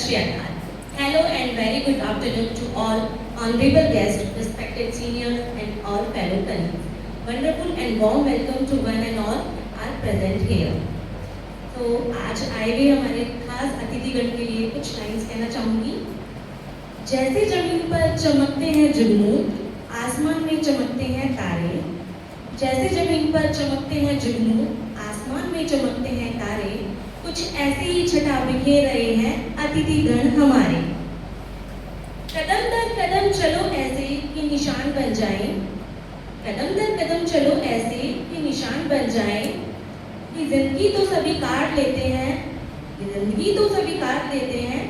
Shri Akal. Hello and very good afternoon to all honorable guests, respected seniors and all fellow colleagues. Wonderful and warm welcome to one and all are present here. तो आज आए हुए हमारे खास अतिथिगण के लिए कुछ lines कहना चाहूँगी। जैसे जमीन पर चमकते हैं जुगनू, आसमान में चमकते हैं तारे। जैसे जमीन पर चमकते हैं जुगनू, आसमान में चमकते हैं तारे, कुछ ऐसे ही छटा बिखेर रहे हैं अतिथिगण हमारे। कदम दर कदम चलो ऐसे कि निशान बन जाएं, कदम दर कदम चलो ऐसे कि निशान बन जाएं, कि जिंदगी तो सभी काट लेते हैं, जिंदगी तो सभी काट लेते हैं,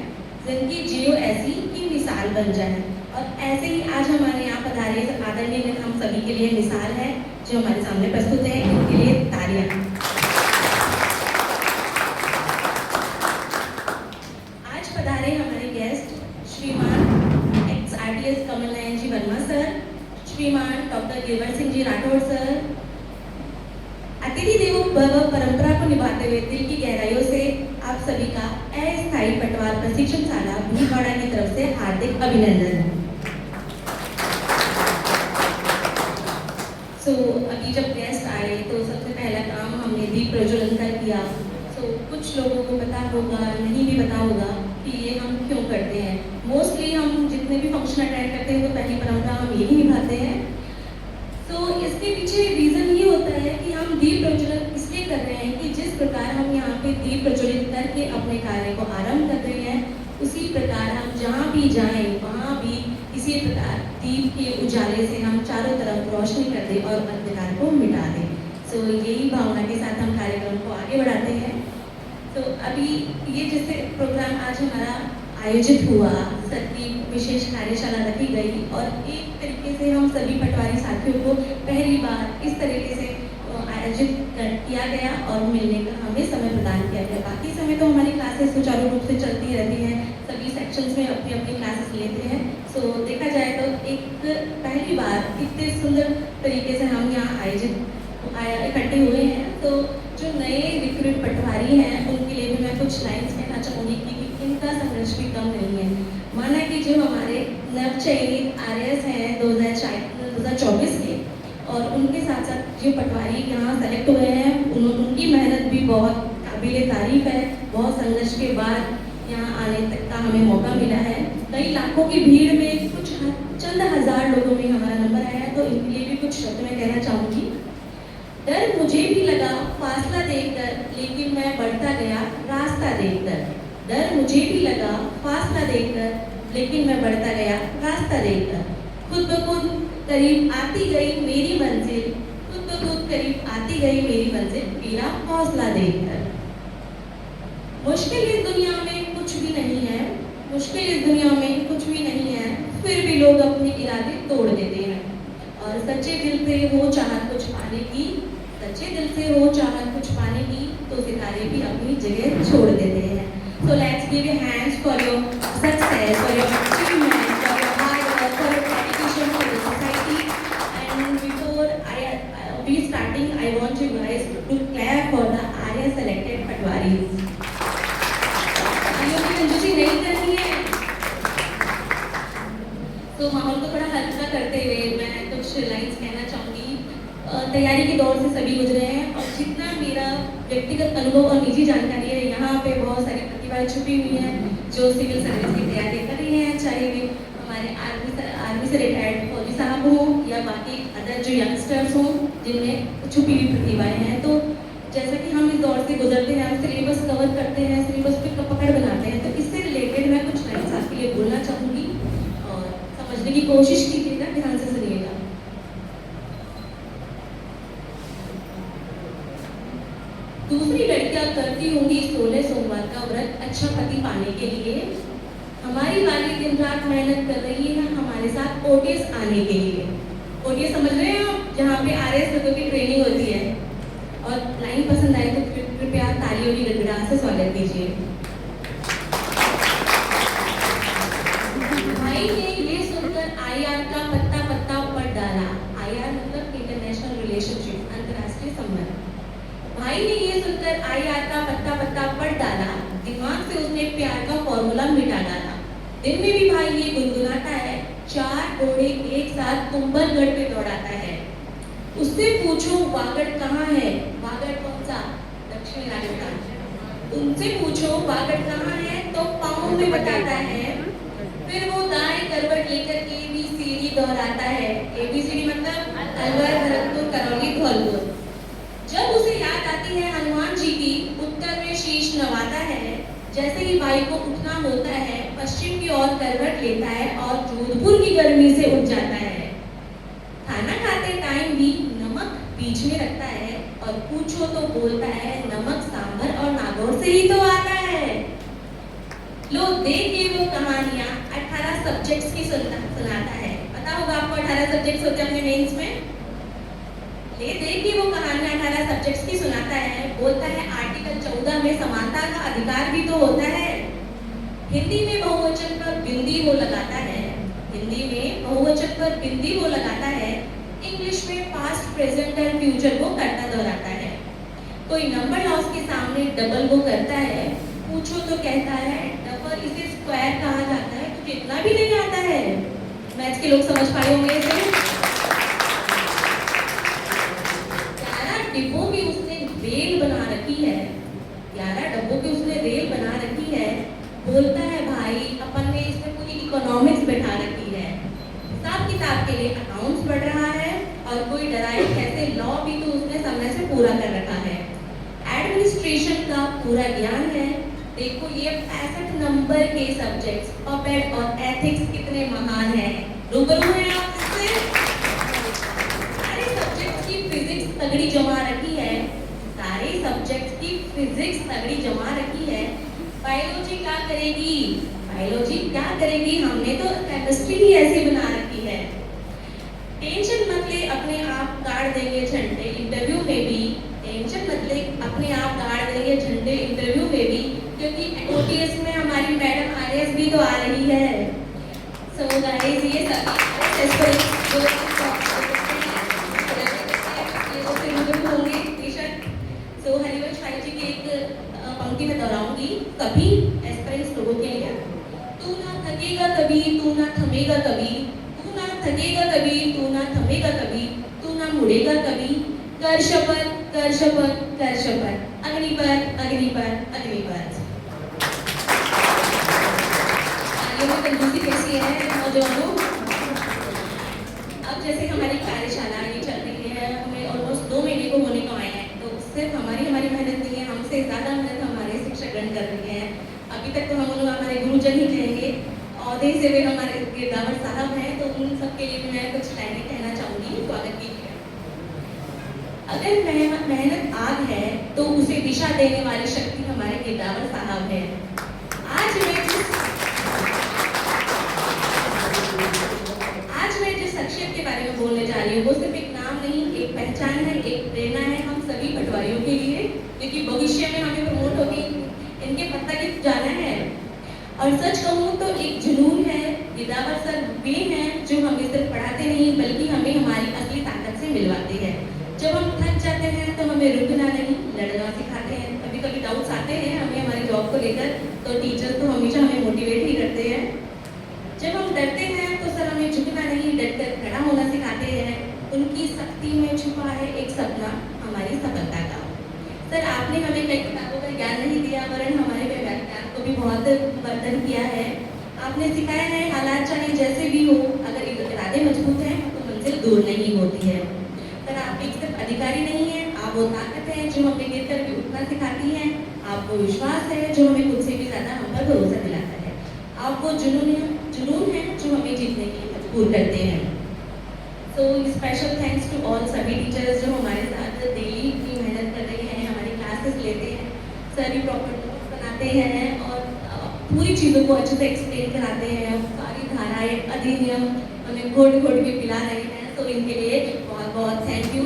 जिंदगी जियो ऐसी कि मिसाल बन जाए। और ऐसे ही आज हमारे यहाँ पधारे आदरणीय हम सभी के लिए मिसाल है जो हमारे सामने प्रस्तुत है, इनके लिए तालियां। आज पधारे हमारे गेस्ट श्रीमान एक्स-आरटीएस कमल नयन जी वर्मा सर, श्रीमान डॉक्टर गिरवर सिंह जी राठौड़ सर। अतिथि देवो भव परंपरा को निभाते हुए दिल की गहराइयों से आप सभी का अस्थायी पटवार प्रशिक्षण शाला भीलवाड़ा की तरफ से हार्दिक अभिनंदन। अभी जब गेस्ट आए तो सबसे पहला काम हमने दीप प्रज्वलन कर दिया। कुछ लोगों को पता होगा, नहीं भी पता होगा कि ये हम क्यों करते हैं। मोस्टली हम जितने भी फंक्शन अटेंड करते हैं तो पहली परंपरा हम यही निभाते हैं। इसके पीछे रीज़न ये होता है कि हम दीप प्रज्वलन इसलिए कर रहे हैं कि जिस प्रकार हम यहाँ पे दीप प्रज्वलित करके अपने कार्य को आरंभ कर रहे हैं, उसी प्रकार हम जहाँ भी जाएं वहाँ भी इसी प्रकार दीप के उजाले से हम चारों तरफ रोशनी कर दें और अंधकार को मिटा दें। यही भावना के साथ हम कार्यक्रम को आगे बढ़ाते हैं। अभी ये जैसे प्रोग्राम आज हमारा आयोजित हुआ, सर की विशेष कार्यशाला रखी गई और एक तरीके से हम सभी पटवारी साथियों को पहली बार इस तरीके से आयोजित किया गया और मिलने का हमें समय प्रदान किया गया। बाकी समय तो हमारी क्लासेस सुचारू रूप से चलती रहती हैं, सभी सेक्शंस में अपनी अपनी क्लासेस लेते हैं। देखा जाए तो एक पहली बार इतने सुंदर तरीके से हम यहाँ इकट्ठे हुए हैं। जो नए रिक्रूट पटवारी हैं उनके लिए भी मैं कुछ लाइन्स कहना चाहूँगी कि इनका संघर्ष भी कम नहीं है। माना कि जो हमारे नवचयनित आरएस हैं 2024 के, और उनके साथ साथ जो पटवारी यहाँ सेलेक्ट हुए हैं उनकी मेहनत भी बहुत काबिले तारीफ है। बहुत संघर्ष के बाद यहाँ आने तक का हमें मौका मिला है। कई लाखों की भीड़ में कुछ चंद हजार लोगों में हमारा नंबर आया है, तो इनके लिए भी कुछ शब्द मैं कहना चाहूँगी। डर मुझे भी लगा फासला देखकर, लेकिन मैं बढ़ता गया रास्ता देखकर। डर मुझे भी लगा फासला देखकर, लेकिन मैं बढ़ता गया रास्ता देखकर। खुद ब खुद करीब आती गई मेरी मंजिल, खुद ब खुद करीब आती गई मेरी मंजिल, मेरा हौसला देखकर। मुश्किल इस दुनिया में कुछ भी नहीं है, मुश्किल इस दुनिया में कुछ भी नहीं है, फिर भी लोग अपने इरादे तोड़ देते हैं। और सच्चे दिल से हो चाहत कुछ पाने की, सच्चे दिल से हो चाहत कुछ पाने की, तो सितारे भी अपनी जगह छोड़ देते हैं। So let's give your hands for your success, for your achievement, for your hard work, for your dedication to the society. And before we starting, I want you guys to clap for the Arya selected Patwaris. कंजूसी नहीं करनी है। माहौल को थोड़ा हल्का करते हुए मैं कुछ लाइन्स कहना चाहूँगी। तैयारी के दौर से सभी गुजरे हैं और जितना मेरा व्यक्तिगत अनुभव और निजी जानकारी है, यहाँ पे बहुत सारी प्रतिभाएं छुपी हुई हैं जो सिविल सर्विस की तैयारी कर रही हैं, चाहे वे हमारे आर्मी से रिटायर्ड फौजी साहब हों या बाकी अदर जो यंगस्टर्स हों जिनमें छुपी हुई प्रतिभाएं हैं। तो जैसा कि हम इस दौर से गुजरते हैं, हम सिलेबस कवर करते हैं, सिलेबस पे पकड़ बनाते हैं, तो इससे रिलेटेड मैं कुछ लाइन्स आपके लिए बोलना चाहूँगी और समझने की कोशिश कीजिएगा, ध्यान से सुनिएगा। दूसरी लड़कियां करती होंगी 16 सोमवार का व्रत अच्छा पति पाने के लिए, हमारी वाली दिन रात मेहनत कर रही है हमारे साथ ओटीएस आने के लिए। ओटीएस समझ रहे हैं आप, जहाँ पे आरएस लोगों की ट्रेनिंग होती है। और लाइन पसंद आए तो कृपया तालियों की गड़गड़ाहट से स्वागत कीजिए। भाई ने ये सुनकर आईआर का पत्ता पत्ता ऊपर डाला। आईआर मतलब इंटरनेशनल रिलेशनशिप, अंतर्राष्ट्रीय संबंध। भाई ने ये सुनकर आईआर का पत्ता पत्ता ऊपर डाला, दिमाग से उसने प्यार का फॉर्मूला मिटा दिन में भी भाई ये गुनगुनाता है, 4 घोड़े एक साथ कुंभलगढ़ पे दौड़ाता है। उससे पूछो वागड़ कहाँ है, वागड़ कौन सा, दक्षिण राजस्थान। उनसे पूछो वागड़ कहाँ है तो पाँव में बताता है। फिर वो दाएं करवट लेकर ABCD दोहराता है। ABCD मतलब अलवर, भरतपुर, करौली, धौलपुर। जब उसे याद आती है हनुमान जी की, उत्तर में शीश नवाता है। जैसे ही भाई को उठना होता है, पश्चिम की ओर करवट लेता है और जोधपुर की गर्मी से उठ जाता है। खाना खाते टाइम भी नमक बीच में रखता है और पूछो तो बोलता है नमक सांभर और नागौर से ही तो आता है। लो देखिए वो कहानियां 18 सब्जेक्ट्स की सुनाता है। पता होगा आपको 18 सब्जेक्ट्स होते हैं अपने मेंस में। ले देखिए वो कहानियां 18 सब्जेक्ट्स की सुनाता है। बोलता है आर्टिकल 14 में समानता का अधिकार भी तो होता है। हिंदी में बहुवचन पर बिंदी वो लगाता है। हिंदी में बहुवचन पर बिंदी वो लगाता है। इंग्लिश में पास्ट, प्रेजेंट और फ्यूचर को करता दोहराता है। कोई नंबर लॉस के सामने डबल वो करता है। पूछो तो कहता है डबल इसे स्क्वायर कहा जाता है। तुझे इतना भी नहीं आता है। मैथ्स के लोग समझ पाए होंगे इसे। डिब्बों की उसने रेल बना रखी है। 11 डब्बों की उसने रेल बना रखी है। बोलता है भाई अपन ने इसमें पूरी इकोनॉमिक्स बैठा रखी है। हिसाब किताब के लिए अकाउंट्स पढ़ रहा है और कोई डराए कैसे लॉ भी तो उसने समय से पूरा कर रखा है। एडमिनिस्ट्रेशन का पूरा ज्ञान है। देखो ये 65 नंबर के सब्जेक्ट्स पपेट और एथिक्स कितने महान हैं। रूबरू हैं आप इससे। तगड़ी जमा रखी है। सारे सब्जेक्ट्स की फिजिक्स तगड़ी जमा रखी है। बायोलॉजी क्या करेगी, बायोलॉजी क्या करेगी, हमने तो केमिस्ट्री ही ऐसी बना रखी है। टेंशन मत ले, अपने आप गाड़ देंगे झंडे इंटरव्यू में भी। टेंशन मत ले, अपने आप गाड़ देंगे झंडे इंटरव्यू में भी, क्योंकि OTS में हमारी मैडम RS भी तो आ रही है। सो गाइस ये सब तो हरिवंश भाई जी की एक पंक्ति में दोहराऊंगी कभी एस्पिरेंट्स लोगों के लिए। तू ना थकेगा कभी, तू ना थमेगा कभी, तू ना थकेगा कभी, तू ना थमेगा कभी, तू ना मुड़ेगा कभी। कर शपथ, कर शपथ, कर शपथ, अग्निपथ, अग्निपथ, अग्निपथ। आगे में कंजूसी कैसी है नौजवानों। अब जैसे हमारी कार्यशाला ये चल रही है, हमें ऑलमोस्ट 2 महीने को होने को आए हैं। सिर्फ हमारी मेहनत नहीं है, हमसे ज़्यादा मेहनत हमारे शिक्षकगण कर रहे हैं। अभी तक तो हम लोग हमारे गुरुजन ही कहेंगे। औहदे से वे हमारे गिरदावर साहब हैं, तो उन सब के लिए भी मैं कुछ लाइनें कहना चाहूँगी। स्वागत कीजिए। अगर मेहनत आग है तो उसे दिशा देने वाली शक्ति हमारे गिरदावर साहब है। आज मैं जिस शख्सियत के बारे में बोलने जा रही हूँ वो सिर्फ एक नाम नहीं, एक पहचान है, एक प्रेरणा है हम सभी पटवारियों के लिए, क्योंकि भविष्य में हमें प्रमोट होगी, इनके पत्ता की जाना है। और सच कहूँ तो एक जुनून है। गिरदावर सर वे हैं जो हमें सिर्फ पढ़ाते नहीं बल्कि हमें हमारी असली ताकत से मिलवाते हैं। जब हम थक जाते हैं तो हमें रुकना नहीं, लड़ना सिखाते हैं। कभी कभी डाउट्स आते हैं हमें हमारी जॉब को लेकर, तो टीचर तो हमेशा हमें मोटिवेट ही करते हैं। जब हम डरते हैं तो सर हमें झुकना नहीं, डटकर खड़ा होना सिखाते हैं। उनकी शक्ति में छुपा है एक सपना, हमारी सफलता का। सर आपने हमें कई किताबों का ज्ञान नहीं दिया, वरन हमारे व्याख्यान को भी बहुत वर्धन किया है। आपने सिखाया है हालात चाहे जैसे भी हो, अगर इरादे मजबूत हैं तो मंजिल दूर नहीं होती है। सर आप एक सिर्फ अधिकारी नहीं हैं, आप वो ताकत है जो हमें गिर कर भी उठना सिखाती है। आपको विश्वास है जो हमें खुद से भी ज़्यादा हम पर भरोसा दिलाता है। आप वो जुनून है जो हमें जीतने के लिए मजबूर करते हैं। तो स्पेशल थैंक्स टू ऑल सभी टीचर्स जो हमारे साथ डेली इतनी मेहनत कर रहे हैं, हमारी क्लासेस लेते हैं। सर भी प्रॉपर नोट्स बनाते हैं और पूरी चीज़ों को अच्छे से एक्सप्लेन कराते हैं। सारी धाराएं, अधिनियम हमें घोट घोट के पिला रहे हैं, तो इनके लिए बहुत बहुत थैंक यू।